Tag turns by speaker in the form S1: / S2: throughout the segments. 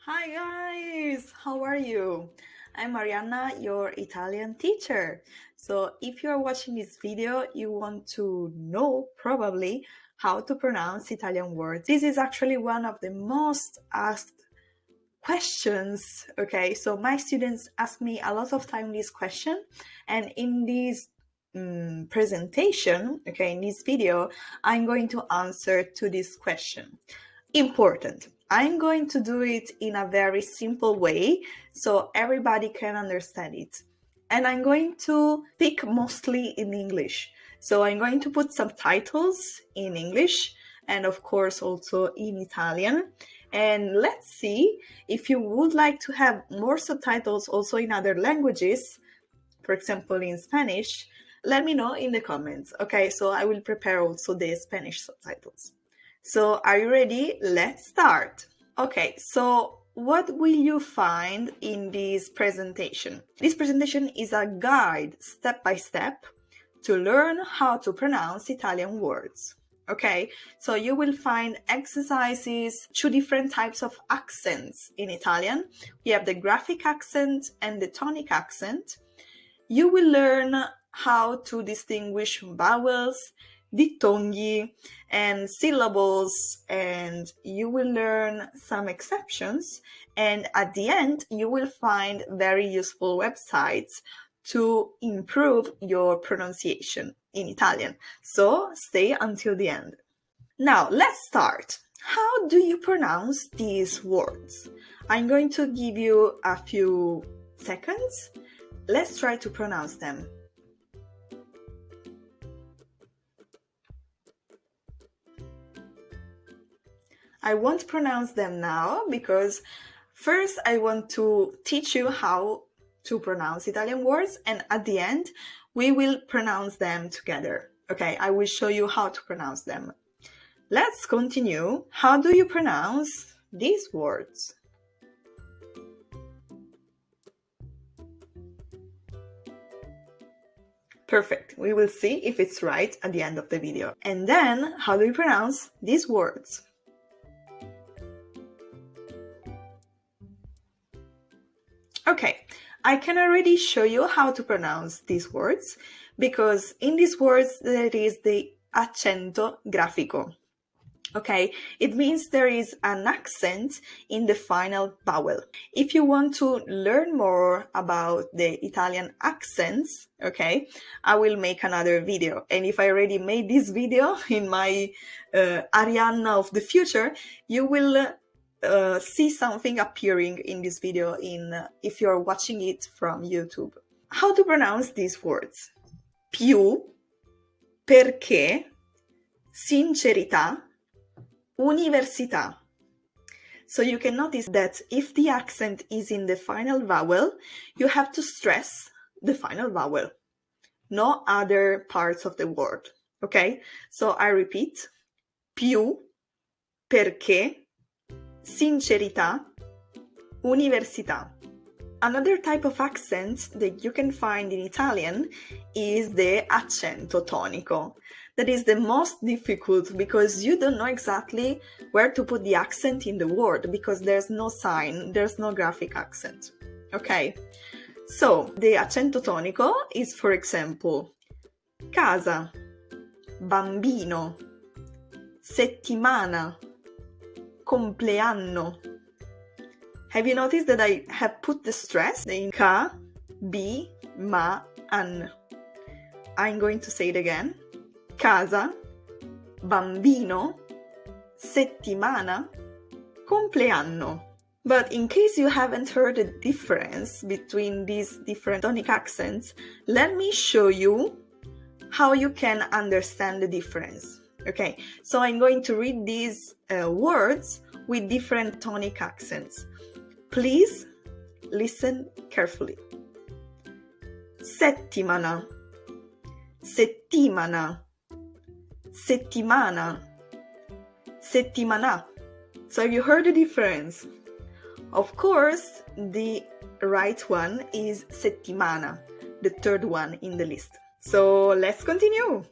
S1: Hi guys, how are you? I'm Mariana, your Italian teacher. So if you're watching this video, you want to know probably how to pronounce Italian words. This is actually one of the most asked questions. Okay, so my students ask me a lot of time this question, and in this presentation, okay, in this video, I'm going to answer to this question. Important. I'm going to do it in a very simple way so everybody can understand it. And I'm going to speak mostly in English. So I'm going to put subtitles in English and of course also in Italian. And let's see if you would like to have more subtitles also in other languages, for example in Spanish, let me know in the comments. Okay, so I will prepare also the Spanish subtitles. So are you ready? Let's start. Okay, so what will you find in this presentation? This presentation is a guide step by step to learn how to pronounce Italian words. Okay, so you will find exercises, two different types of accents in Italian. We have the graphic accent and the tonic accent. You will learn how to distinguish vowels, diphthongi, and syllables, and you will learn some exceptions. And at the end, you will find very useful websites to improve your pronunciation in Italian. So stay until the end. Now, let's start. How do you pronounce these words? I'm going to give you a few seconds. Let's try to pronounce them. I won't pronounce them now because first I want to teach you how to pronounce Italian words, and at the end we will pronounce them together. Okay, I will show you how to pronounce them. Let's continue. How do you pronounce these words? Perfect. We will see if it's right at the end of the video. And then, how do you pronounce these words? Okay, I can already show you how to pronounce these words because in these words there is the accento grafico. Okay, it means there is an accent in the final vowel. If you want to learn more about the Italian accents, okay, I will make another video. And if I already made this video in my Arianna of the future, you will see something appearing in this video if you're watching it from YouTube. How to pronounce these words? Più, perché, sincerità, università. So you can notice that if the accent is in the final vowel, you have to stress the final vowel, no other parts of the word. Okay? So I repeat, più, perché, sincerità, università. Another type of accent that you can find in Italian is the accento tonico. That is the most difficult because you don't know exactly where to put the accent in the word because there's no sign, there's no graphic accent. Okay, so the accento tonico is, for example, casa, bambino, settimana, compleanno. Have you noticed that I have put the stress in ka, bi, ma, an? I'm going to say it again. Casa, bambino, settimana, compleanno. But in case you haven't heard the difference between these different tonic accents, let me show you how you can understand the difference. Okay, so I'm going to read these words with different tonic accents. Please listen carefully. Settimana, settimana, settimana, settimana. So have you heard the difference? Of course, the right one is settimana, the third one in the list. So let's continue.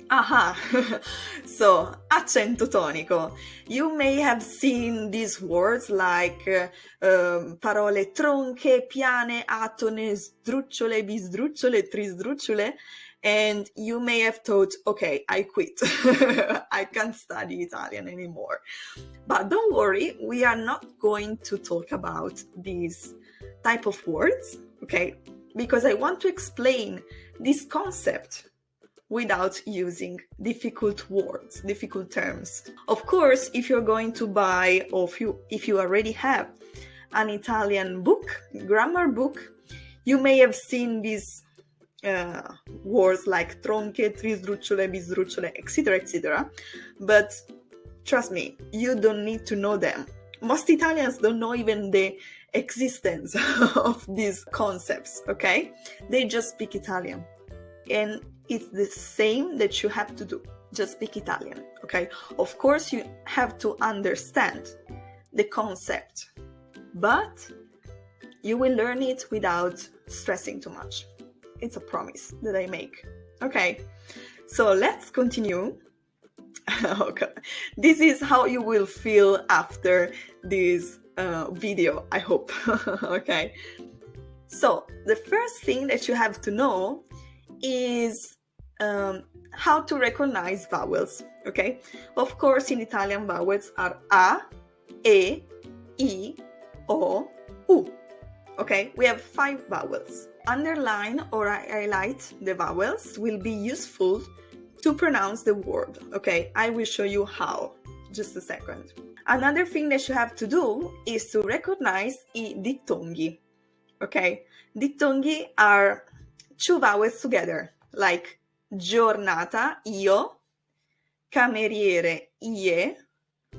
S1: Aha! So, accento tonico. You may have seen these words like parole tronche, piane, atone, sdrucciole, bisdrucciole, trisdrucciole, and you may have thought, okay, I quit. I can't study Italian anymore. But don't worry, we are not going to talk about these type of words, okay? Because I want to explain this concept without using difficult words, difficult terms. Of course, if you're going to buy, or if you already have an Italian book, grammar book, you may have seen these words like tronche, trisdrucciole, bisdrucciole, etc., etc. But trust me, you don't need to know them. Most Italians don't know even the existence of these concepts, okay? They just speak Italian. And it's the same that you have to do. Just speak Italian, okay? Of course, you have to understand the concept, but you will learn it without stressing too much. It's a promise that I make. Okay, so let's continue. Okay. This is how you will feel after this video, I hope. Okay, so the first thing that you have to know is how to recognize vowels. Okay, of course, in Italian, vowels are a, e, I, o, u. Okay, we have 5 vowels. Underline or highlight the vowels will be useful to pronounce the word. Okay, I will show you how. Just a second. Another thing that you have to do is to recognize I dittonghi. Okay, dittonghi are 2 vowels together, like giornata, io, cameriere, ie,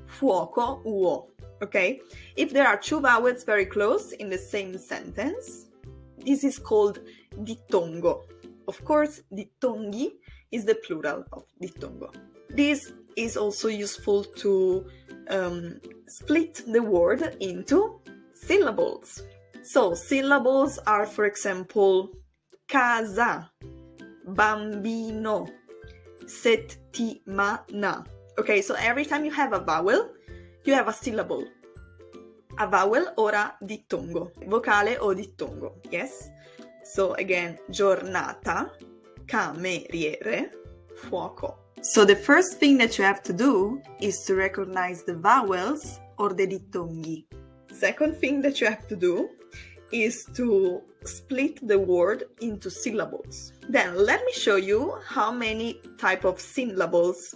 S1: fuoco, uo. Okay, if there are 2 vowels very close in the same sentence, this is called dittongo. Of course, dittonghi is the plural of dittongo. This is also useful to split the word into syllables. So, syllables are, for example, casa, bambino, settimana. Okay, so every time you have a vowel, you have a syllable. A vowel or a dittongo, vocale o dittongo, yes? So again, giornata, cameriere, fuoco. So the first thing that you have to do is to recognize the vowels or the dittonghi. Second thing that you have to do is to split the word into syllables. Then let me show you how many type of syllables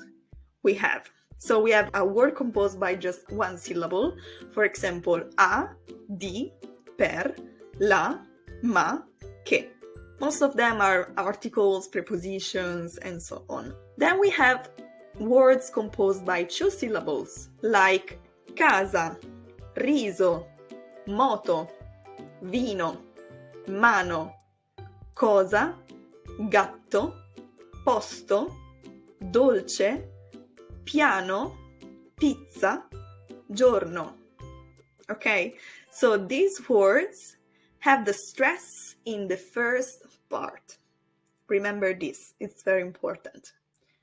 S1: we have. So we have a word composed by just 1 syllable. For example, a, di, per, la, ma, che. Most of them are articles, prepositions, and so on. Then we have words composed by 2 syllables, like casa, riso, moto, vino, mano, cosa, gatto, posto, dolce, piano, pizza, giorno. Okay, so these words have the stress in the first part. Remember this, it's very important.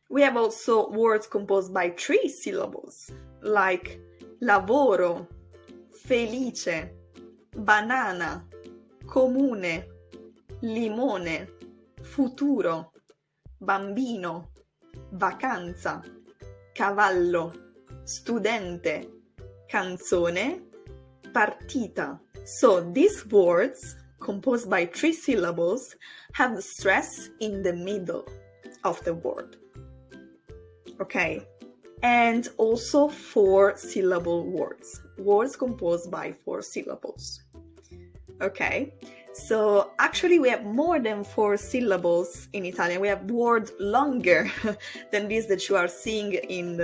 S1: We have also words composed by 3 syllables, like lavoro, felice, banana, comune, limone, futuro, bambino, vacanza, cavallo, studente, canzone, partita. So these words, composed by 3 syllables, have the stress in the middle of the word. Okay, and also 4-syllable words, words composed by 4 syllables. Okay, so actually we have more than 4 syllables in Italian. We have words longer than this that you are seeing in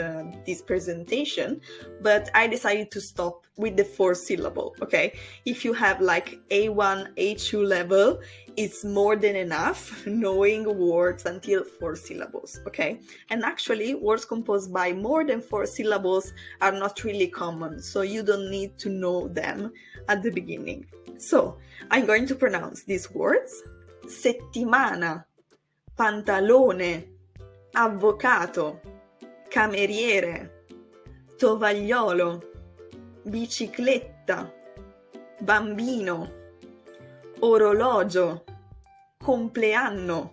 S1: this presentation, but I decided to stop with the 4 syllable, okay? If you have like A1, A2 level, it's more than enough knowing words until 4 syllables, okay? And actually, words composed by more than 4 syllables are not really common, so you don't need to know them at the beginning. So, I'm going to pronounce these words: settimana, pantalone, avvocato, cameriere, tovagliolo, bicicletta, bambino, orologio, compleanno.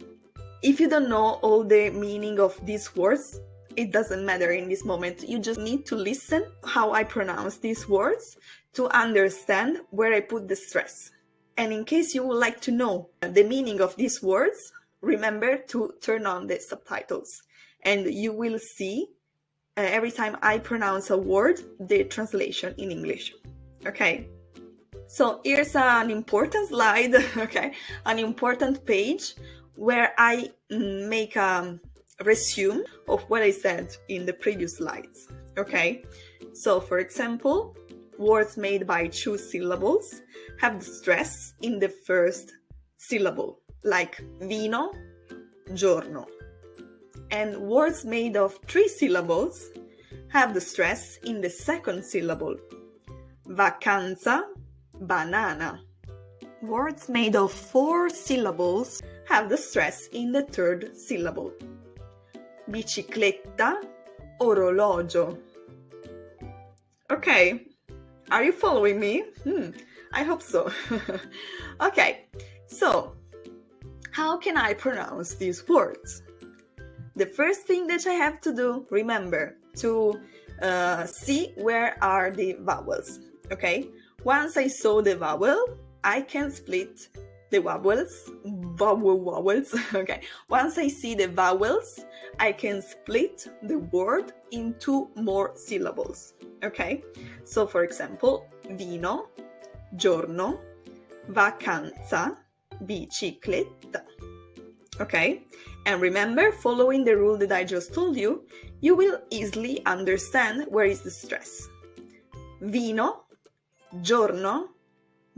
S1: If you don't know all the meaning of these words, it doesn't matter in this moment. You just need to listen how I pronounce these words to understand where I put the stress. And in case you would like to know the meaning of these words, remember to turn on the subtitles and you will see every time I pronounce a word, the translation in English. Okay? So here's an important slide, okay? An important page where I make a resume of what I said in the previous slides, okay? So for example, words made by 2 syllables have the stress in the first syllable, like vino, giorno. And words made of 3 syllables have the stress in the second syllable, vacanza, banana. Words made of 4 syllables have the stress in the third syllable, bicicletta, orologio. Okay, are you following me? I hope so. Okay, so how can I pronounce these words? The first thing that I have to do, remember, to see where are the vowels, okay? Once I saw the vowel, I can split the vowels, okay? Once I see the vowels, I can split the word into more syllables, okay? So for example, vino, giorno, vacanza, bicicletta, okay? And remember, following the rule that I just told you, you will easily understand where is the stress. Vino, giorno,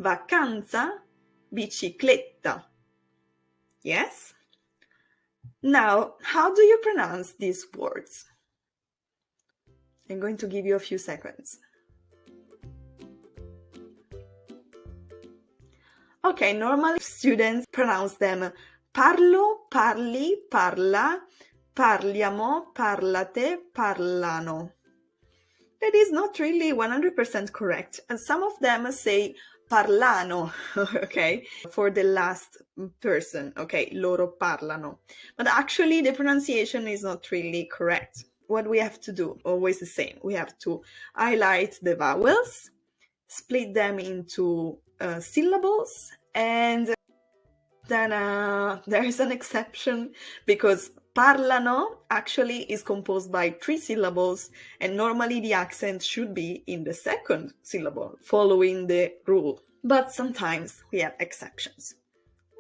S1: vacanza, bicicletta. Yes? Now, how do you pronounce these words? I'm going to give you a few seconds. Okay, normally students pronounce them parlo, parli, parla, parliamo, parlate, parlano. That is not really 100% correct. And some of them say parlano, okay, for the last person, okay, loro parlano. But actually the pronunciation is not really correct. What we have to do, always the same, we have to highlight the vowels, split them into syllables, and then there is an exception because parlano actually is composed by 3 syllables and normally the accent should be in the second syllable following the rule. But sometimes we have exceptions,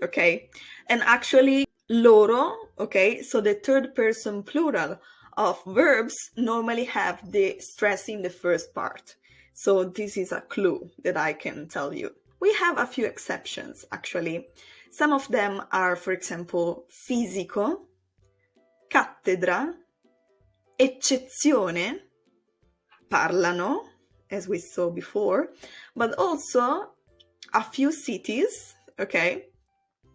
S1: okay? And actually loro, okay, so the third person plural of verbs normally have the stress in the first part. So this is a clue that I can tell you. We have a few exceptions actually. Some of them are, for example, fisico, cattedra, eccezione, parlano, as we saw before, but also a few cities, okay,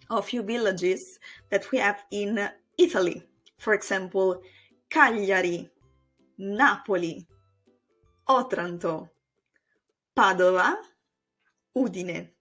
S1: a few villages that we have in Italy. For example, Cagliari, Napoli, Otranto, Padova, Udine.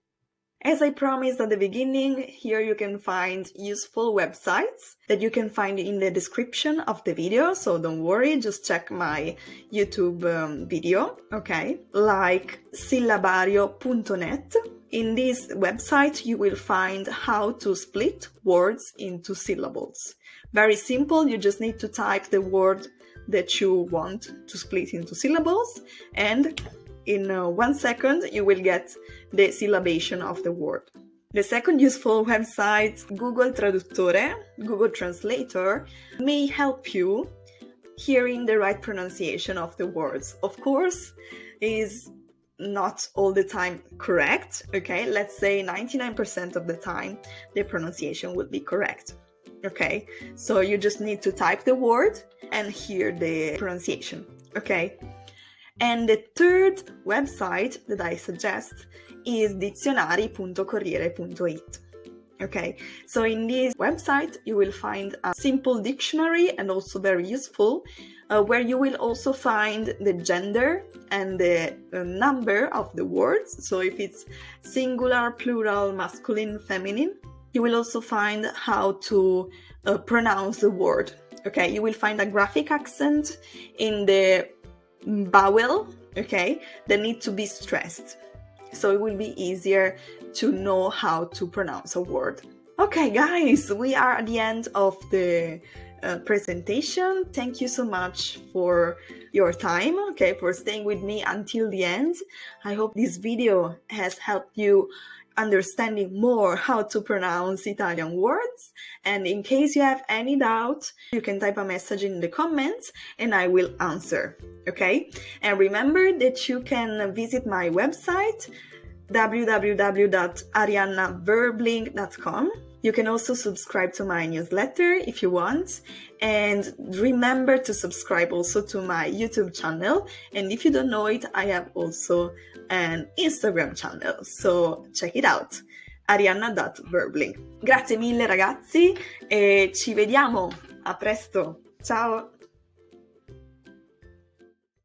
S1: As I promised at the beginning, here you can find useful websites that you can find in the description of the video, so don't worry, just check my YouTube video, okay? Like sillabario.net. In this website, you will find how to split words into syllables. Very simple, you just need to type the word that you want to split into syllables, and in 1 second, you will get the syllabation of the word. The second useful website, Google Traduttore, Google Translator, may help you hearing the right pronunciation of the words. Of course, is not all the time correct, okay? Let's say 99% of the time, the pronunciation will be correct, okay? So you just need to type the word and hear the pronunciation, okay? And the third website that I suggest is dizionari.corriere.it. Okay, so in this website, you will find a simple dictionary and also very useful, where you will also find the gender and the number of the words. So if it's singular, plural, masculine, feminine, you will also find how to pronounce the word. Okay, you will find a graphic accent in the vowel, okay, that need to be stressed. So it will be easier to know how to pronounce a word. Okay, guys, we are at the end of the presentation. Thank you so much for your time, okay, for staying with me until the end. I hope this video has helped you understanding more how to pronounce Italian words. And in case you have any doubt, you can type a message in the comments and I will answer, okay? And remember that you can visit my website, www.ariannaverbling.com. You can also subscribe to my newsletter if you want. And remember to subscribe also to my YouTube channel. And if you don't know it, I have also an Instagram channel, so check it out, arianna.verbling. Grazie mille ragazzi e ci vediamo, a presto, ciao!